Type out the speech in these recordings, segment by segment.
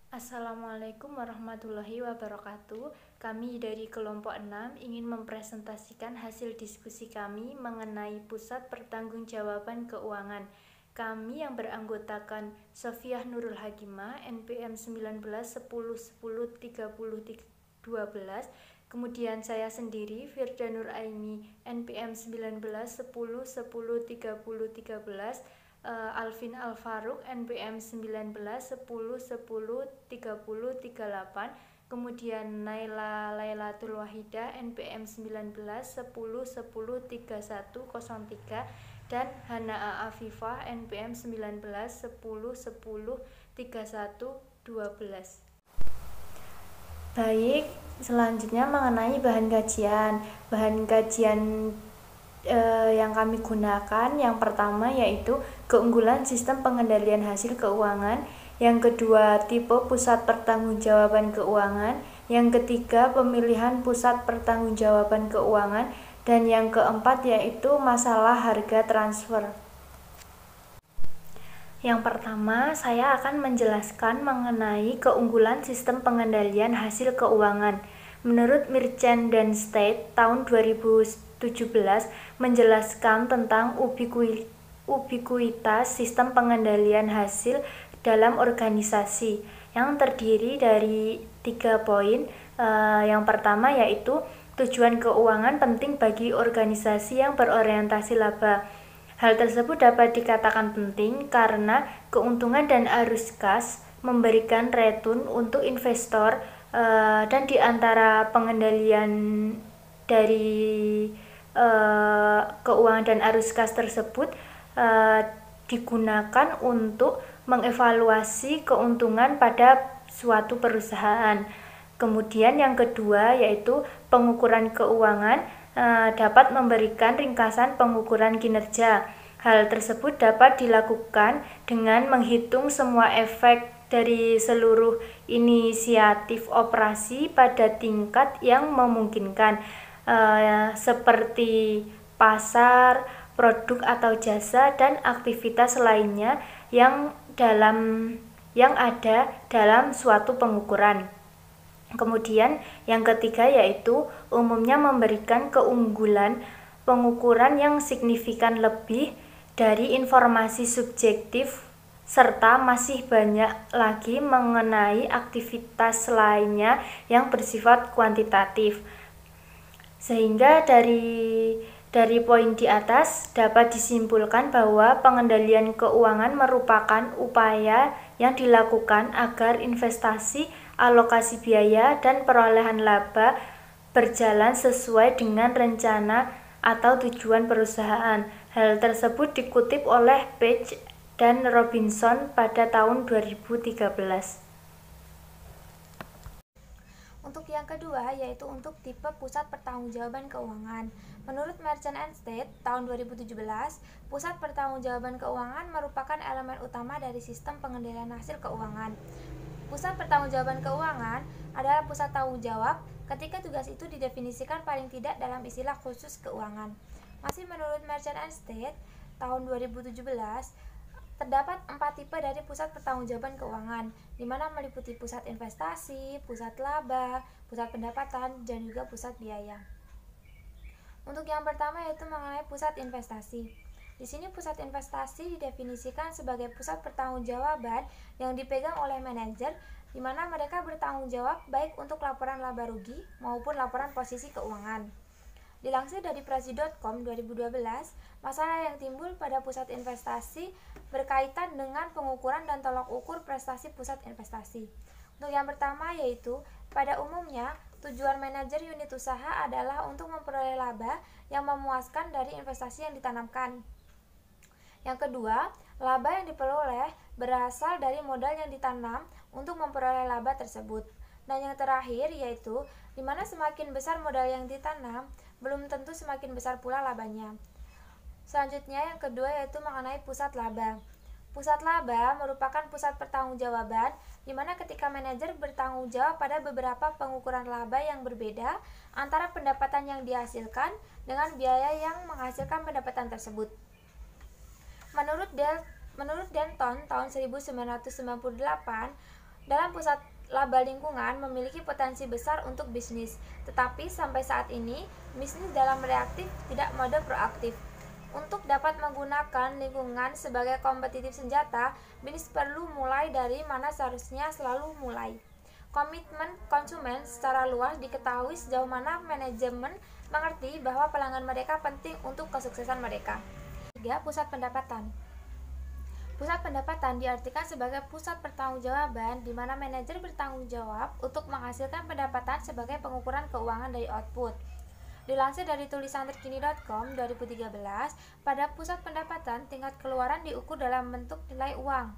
Assalamualaikum warahmatullahi wabarakatuh. Kami dari kelompok 6 ingin mempresentasikan hasil diskusi kami mengenai Pusat Pertanggungjawaban Keuangan. Kami yang beranggotakan Sofiah Nurul Hakimah, NPM 19 10 10 30 12, kemudian saya sendiri Firda Nur Aini, NPM 19 10 10 30 13, Alvin Alfaruk, NPM 19 10 10 30 38, kemudian Naila Lailatul Wahidah, NPM 19 10 10 3103, dan Hanaa Afifah, NPM 19 10 10 31 12. Baik, selanjutnya mengenai bahan kajian. Bahan kajian yang kami gunakan yang pertama yaitu keunggulan sistem pengendalian hasil keuangan, yang kedua tipe pusat pertanggungjawaban keuangan, yang ketiga pemilihan pusat pertanggungjawaban keuangan, dan yang keempat yaitu masalah harga transfer. Yang pertama, saya akan menjelaskan mengenai keunggulan sistem pengendalian hasil keuangan. Menurut Merchant dan State tahun 2017 menjelaskan tentang ubikuitas sistem pengendalian hasil dalam organisasi yang terdiri dari 3 poin. Yang pertama yaitu tujuan keuangan penting bagi organisasi yang berorientasi laba. Hal tersebut dapat dikatakan penting karena keuntungan dan arus kas memberikan return untuk investor, dan di antara pengendalian dari keuangan dan arus kas tersebut digunakan untuk mengevaluasi keuntungan pada suatu perusahaan. Kemudian yang kedua yaitu pengukuran keuangan dapat memberikan ringkasan pengukuran kinerja. Hal tersebut dapat dilakukan dengan menghitung semua efek dari seluruh inisiatif operasi pada tingkat yang memungkinkan, seperti pasar, produk atau jasa, dan aktivitas lainnya yang ada dalam suatu pengukuran. Kemudian yang ketiga yaitu umumnya memberikan keunggulan pengukuran yang signifikan lebih dari informasi subjektif, serta masih banyak lagi mengenai aktivitas lainnya yang bersifat kuantitatif. Sehingga dari poin di atas dapat disimpulkan bahwa pengendalian keuangan merupakan upaya yang dilakukan agar investasi, alokasi biaya, dan perolehan laba berjalan sesuai dengan rencana atau tujuan perusahaan. Hal tersebut dikutip oleh Page dan Robinson pada tahun 2013. Untuk yang kedua yaitu untuk tipe pusat pertanggungjawaban keuangan. Menurut Merchant and State tahun 2017, pusat pertanggungjawaban keuangan merupakan elemen utama dari sistem pengendalian hasil keuangan. Pusat pertanggungjawaban keuangan adalah pusat tanggung jawab ketika tugas itu didefinisikan paling tidak dalam istilah khusus keuangan. Masih menurut Merchant and State tahun 2017, terdapat 4 tipe dari pusat pertanggungjawaban keuangan, di mana meliputi pusat investasi, pusat laba, pusat pendapatan, dan juga pusat biaya. Untuk yang pertama yaitu mengenai pusat investasi. Di sini pusat investasi didefinisikan sebagai pusat pertanggungjawaban yang dipegang oleh manajer, di mana mereka bertanggung jawab baik untuk laporan laba rugi maupun laporan posisi keuangan. Dilansir dari Prasi.com 2012, masalah yang timbul pada pusat investasi berkaitan dengan pengukuran dan tolak ukur prestasi pusat investasi. Untuk yang pertama yaitu, pada umumnya, tujuan manajer unit usaha adalah untuk memperoleh laba yang memuaskan dari investasi yang ditanamkan. Yang kedua, laba yang diperoleh berasal dari modal yang ditanam untuk memperoleh laba tersebut. Dan yang terakhir yaitu, di mana semakin besar modal yang ditanam, belum tentu semakin besar pula labanya. Selanjutnya yang kedua yaitu mengenai pusat laba. Pusat laba merupakan pusat pertanggungjawaban di mana ketika manajer bertanggung jawab pada beberapa pengukuran laba yang berbeda antara pendapatan yang dihasilkan dengan biaya yang menghasilkan pendapatan tersebut. Menurut Denton tahun 1998, dalam pusat laba lingkungan memiliki potensi besar untuk bisnis, tetapi sampai saat ini, bisnis dalam reaktif tidak mode proaktif. Untuk dapat menggunakan lingkungan sebagai kompetitif senjata, bisnis perlu mulai dari mana seharusnya selalu mulai. Komitmen konsumen secara luas diketahui sejauh mana manajemen mengerti bahwa pelanggan mereka penting untuk kesuksesan mereka. 3. Pusat pendapatan. Pusat pendapatan diartikan sebagai pusat pertanggungjawaban di mana manajer bertanggung jawab untuk menghasilkan pendapatan sebagai pengukuran keuangan dari output. Dilansir dari tulisan terkini.com 2013, pada pusat pendapatan tingkat keluaran diukur dalam bentuk nilai uang.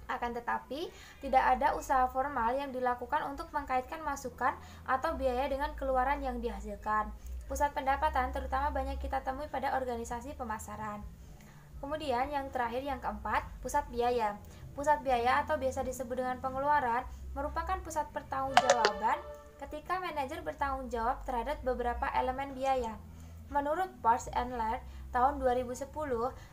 Akan tetapi, tidak ada usaha formal yang dilakukan untuk mengkaitkan masukan atau biaya dengan keluaran yang dihasilkan. Pusat pendapatan terutama banyak kita temui pada organisasi pemasaran. Kemudian yang terakhir, yang keempat, pusat biaya. Pusat biaya atau biasa disebut dengan pengeluaran merupakan pusat pertanggungjawaban ketika manajer bertanggung jawab terhadap beberapa elemen biaya. Menurut Parks and Laird tahun 2010,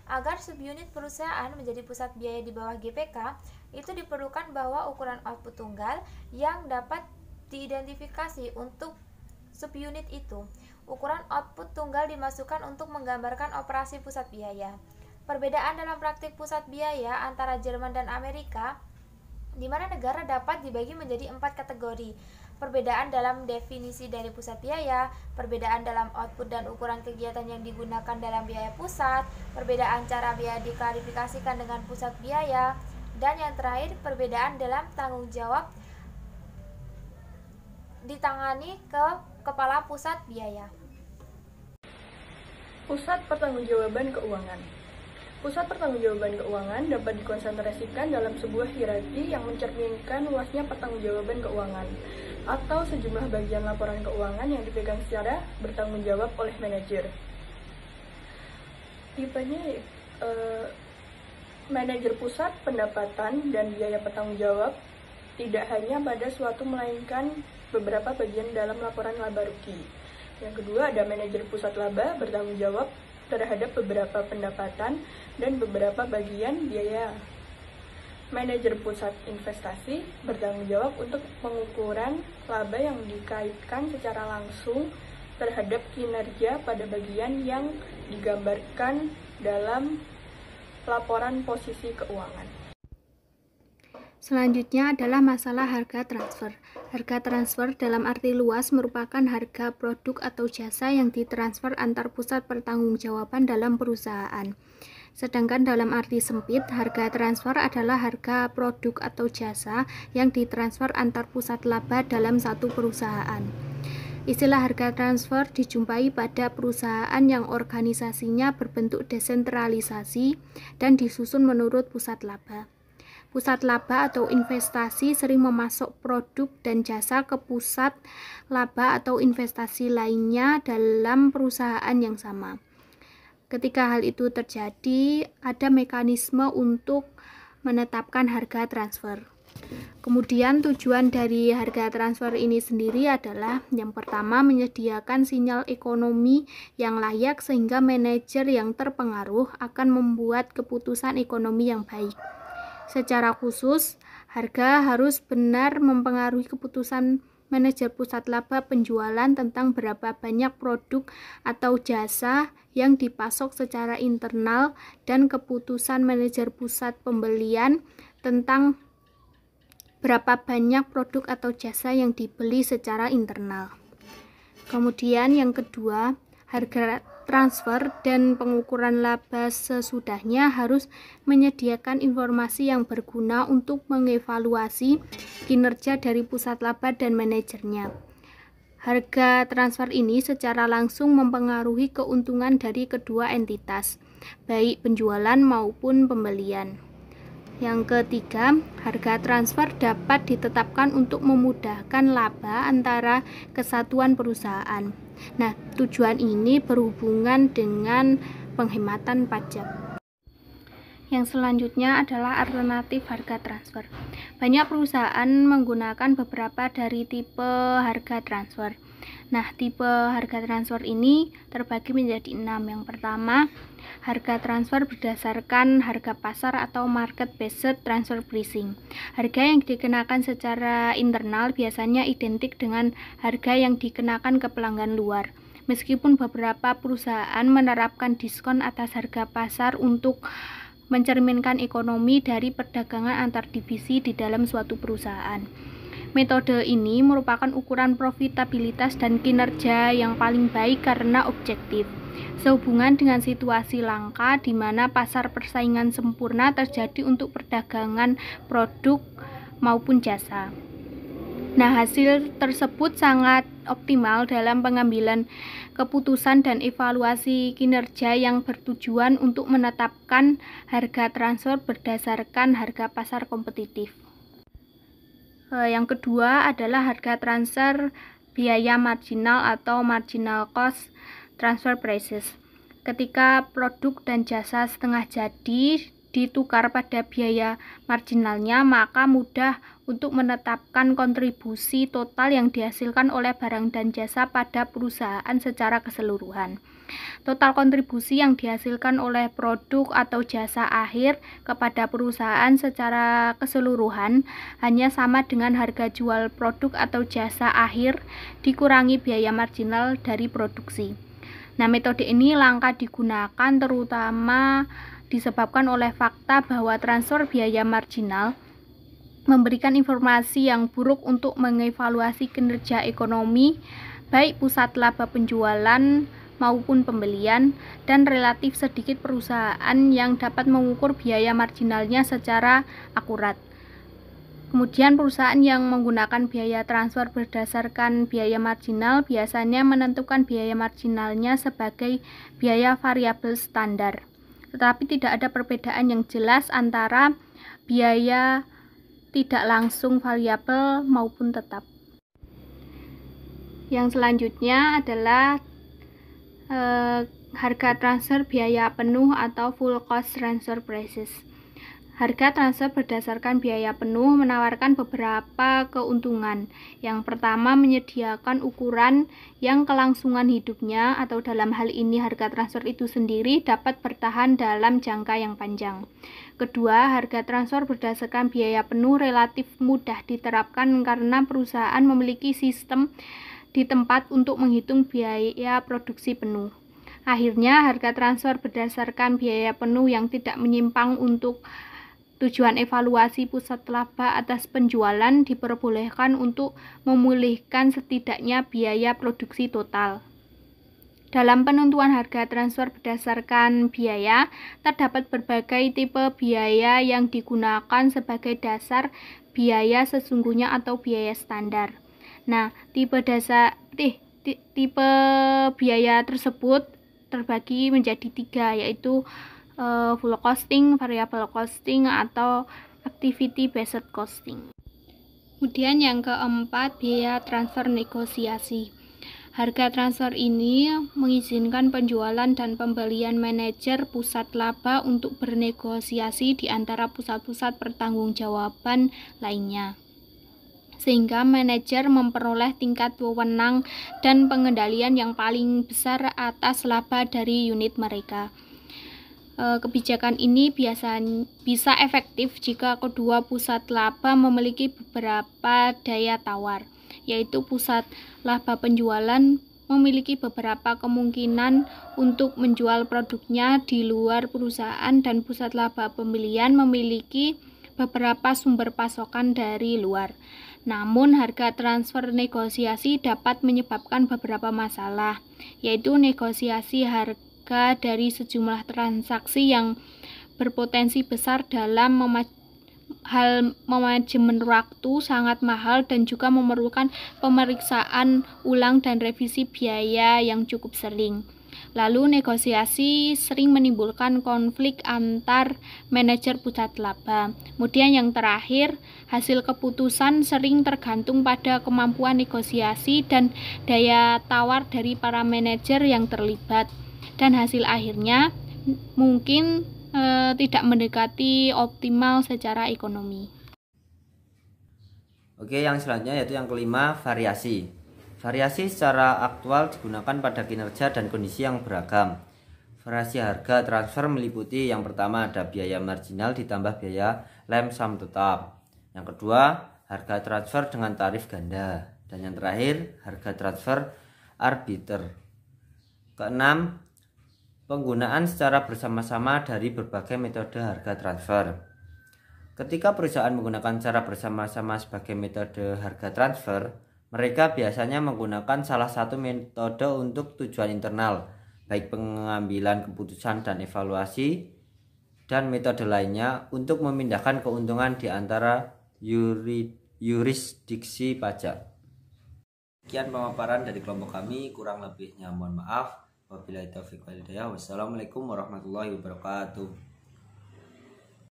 agar subunit perusahaan menjadi pusat biaya di bawah GPK, itu diperlukan bahwa ukuran output tunggal yang dapat diidentifikasi untuk subunit itu. Ukuran output tunggal dimasukkan untuk menggambarkan operasi pusat biaya. Perbedaan dalam praktik pusat biaya antara Jerman dan Amerika, di mana negara dapat dibagi menjadi 4 kategori. Perbedaan dalam definisi dari pusat biaya, perbedaan dalam output dan ukuran kegiatan yang digunakan dalam biaya pusat, perbedaan cara biaya diklarifikasikan dengan pusat biaya, dan yang terakhir, perbedaan dalam tanggung jawab ditangani ke kepala pusat biaya. Pusat pertanggungjawaban keuangan. Pusat pertanggungjawaban keuangan dapat dikonsentrasikan dalam sebuah hierarki yang mencerminkan luasnya pertanggungjawaban keuangan atau sejumlah bagian laporan keuangan yang dipegang secara bertanggung jawab oleh manajer. Tipenya manajer pusat pendapatan dan biaya bertanggung jawab tidak hanya pada suatu melainkan beberapa bagian dalam laporan laba rugi. Yang kedua, ada manajer pusat laba bertanggung jawab terhadap beberapa pendapatan dan beberapa bagian biaya. Manajer pusat investasi bertanggung jawab untuk pengukuran laba yang dikaitkan secara langsung terhadap kinerja pada bagian yang digambarkan dalam laporan posisi keuangan. Selanjutnya adalah masalah harga transfer. Harga transfer dalam arti luas merupakan harga produk atau jasa yang ditransfer antar pusat pertanggungjawaban dalam perusahaan. Sedangkan dalam arti sempit, harga transfer adalah harga produk atau jasa yang ditransfer antar pusat laba dalam satu perusahaan. Istilah harga transfer dijumpai pada perusahaan yang organisasinya berbentuk desentralisasi dan disusun menurut pusat laba. Pusat laba atau investasi sering memasok produk dan jasa ke pusat laba atau investasi lainnya dalam perusahaan yang sama. Ketika hal itu terjadi, ada mekanisme untuk menetapkan harga transfer. Kemudian tujuan dari harga transfer ini sendiri adalah yang pertama menyediakan sinyal ekonomi yang layak sehingga manajer yang terpengaruh akan membuat keputusan ekonomi yang baik. Secara khusus, harga harus benar mempengaruhi keputusan manajer pusat laba penjualan tentang berapa banyak produk atau jasa yang dipasok secara internal dan keputusan manajer pusat pembelian tentang berapa banyak produk atau jasa yang dibeli secara internal. Kemudian yang kedua, harga transfer dan pengukuran laba sesudahnya harus menyediakan informasi yang berguna untuk mengevaluasi kinerja dari pusat laba dan manajernya. Harga transfer ini secara langsung mempengaruhi keuntungan dari kedua entitas, baik penjualan maupun pembelian. Yang ketiga, harga transfer dapat ditetapkan untuk memudahkan laba antara kesatuan perusahaan. Nah, tujuan ini berhubungan dengan penghematan pajak. Yang selanjutnya adalah alternatif harga transfer. Banyak perusahaan menggunakan beberapa dari tipe harga transfer. Nah, tipe harga transfer ini terbagi menjadi 6. Yang pertama, harga transfer berdasarkan harga pasar atau market-based transfer pricing. Harga yang dikenakan secara internal biasanya identik dengan harga yang dikenakan ke pelanggan luar. Meskipun beberapa perusahaan menerapkan diskon atas harga pasar untuk mencerminkan ekonomi dari perdagangan antar divisi di dalam suatu perusahaan. Metode ini merupakan ukuran profitabilitas dan kinerja yang paling baik karena objektif, sehubungan dengan situasi langka di mana pasar persaingan sempurna terjadi untuk perdagangan produk maupun jasa. Nah, hasil tersebut sangat optimal dalam pengambilan keputusan dan evaluasi kinerja yang bertujuan untuk menetapkan harga transfer berdasarkan harga pasar kompetitif. Yang kedua adalah harga transfer biaya marginal atau marginal cost transfer prices. Ketika produk dan jasa setengah jadi ditukar pada biaya marginalnya, maka mudah untuk menetapkan kontribusi total yang dihasilkan oleh barang dan jasa pada perusahaan secara keseluruhan. Total kontribusi yang dihasilkan oleh produk atau jasa akhir kepada perusahaan secara keseluruhan hanya sama dengan harga jual produk atau jasa akhir dikurangi biaya marginal dari produksi. Nah, metode ini langka digunakan terutama disebabkan oleh fakta bahwa transfer biaya marginal memberikan informasi yang buruk untuk mengevaluasi kinerja ekonomi, baik pusat laba penjualan maupun pembelian, dan relatif sedikit perusahaan yang dapat mengukur biaya marginalnya secara akurat. Kemudian perusahaan yang menggunakan biaya transfer berdasarkan biaya marginal biasanya menentukan biaya marginalnya sebagai biaya variabel standar. Tetapi tidak ada perbedaan yang jelas antara biaya tidak langsung variabel maupun tetap. Yang selanjutnya adalah harga transfer biaya penuh atau full cost transfer prices. Harga transfer berdasarkan biaya penuh menawarkan beberapa keuntungan. Yang pertama, menyediakan ukuran yang kelangsungan hidupnya, atau dalam hal ini harga transfer itu sendiri dapat bertahan dalam jangka yang panjang. Kedua, harga transfer berdasarkan biaya penuh relatif mudah diterapkan karena perusahaan memiliki sistem di tempat untuk menghitung biaya produksi penuh. Akhirnya, harga transfer berdasarkan biaya penuh yang tidak menyimpang untuk tujuan evaluasi pusat laba atas penjualan diperbolehkan untuk memulihkan setidaknya biaya produksi total. Dalam penentuan harga transfer berdasarkan biaya, terdapat berbagai tipe biaya yang digunakan sebagai dasar biaya sesungguhnya atau biaya standar. Nah, tipe biaya tersebut terbagi menjadi 3, yaitu full costing, variable costing, atau activity based costing. Kemudian yang keempat, biaya transfer negosiasi. Harga transfer ini mengizinkan penjualan dan pembelian manajer pusat laba untuk bernegosiasi di antara pusat-pusat pertanggungjawaban lainnya, sehingga manajer memperoleh tingkat wewenang dan pengendalian yang paling besar atas laba dari unit mereka. Kebijakan ini bisa efektif jika kedua pusat laba memiliki beberapa daya tawar, yaitu pusat laba penjualan memiliki beberapa kemungkinan untuk menjual produknya di luar perusahaan dan pusat laba pembelian memiliki beberapa sumber pasokan dari luar. Namun, harga transfer negosiasi dapat menyebabkan beberapa masalah, yaitu negosiasi harga dari sejumlah transaksi yang berpotensi besar dalam manajemen waktu sangat mahal dan juga memerlukan pemeriksaan ulang dan revisi biaya yang cukup sering. Lalu negosiasi sering menimbulkan konflik antar manajer pusat laba. Kemudian yang terakhir, hasil keputusan sering tergantung pada kemampuan negosiasi dan daya tawar dari para manajer yang terlibat. Dan hasil akhirnya mungkin tidak mendekati optimal secara ekonomi. Oke, yang selanjutnya yaitu yang kelima, variasi. Variasi secara aktual digunakan pada kinerja dan kondisi yang beragam. Variasi harga transfer meliputi yang pertama ada biaya marginal ditambah biaya lem sum tetap. Yang kedua, harga transfer dengan tarif ganda. Dan yang terakhir, harga transfer arbiter. Keenam, penggunaan secara bersama-sama dari berbagai metode harga transfer. Ketika perusahaan menggunakan cara bersama-sama sebagai metode harga transfer, mereka biasanya menggunakan salah satu metode untuk tujuan internal, baik pengambilan keputusan dan evaluasi, dan metode lainnya untuk memindahkan keuntungan di antara yurisdiksi pajak. Sekian pemaparan dari kelompok kami, kurang lebihnya mohon maaf. Wabillahi taufiq wal hidayah. Wassalamualaikum warahmatullahi wabarakatuh.